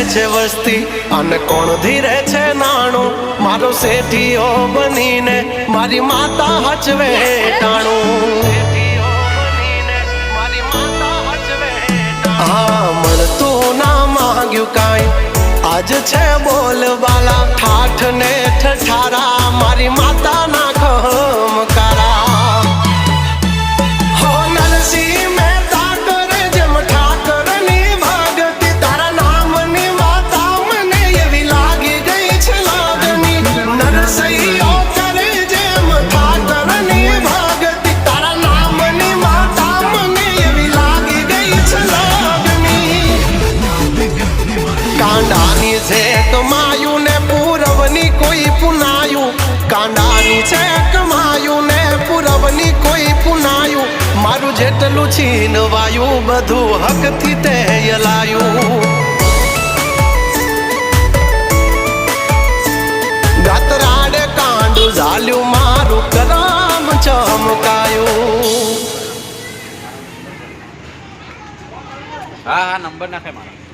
છે વસ્તી અને કોણ ધીરે છે નાણું મારો શેઠીઓ બનીને મારી માતા હચવે ટાણું હા મળતું ના માંગ્યું કાંઈ આજ છે બોલબાલા ઠાઠ ને ઠઠારા મારી માતા ના ખમકારા હો નરસિંહ મહેતા કરે જેમ ઠાકર ની ભગતી તારા નામની માતા મને એવી લાગી ગઈ છે લાગણી નરસિંહો કરે જેમ ઠાકર ની ભગતી તારા નામની માતા મને એવી લાગી ગઈ છે લાગણી કાંડાની છે કમાયું ને પૂરવની કોઈ પુનાયું કાંડાની છે કમાયું ને પૂરવની કોઈ પુનાયું મારું જેટલું છીનવાયું બધું હકથી તે યલાયું ગાતરાડે કાંડું ઝાલ્યું મારું કરમ ચમકાયું હા નંબર નાખે મારા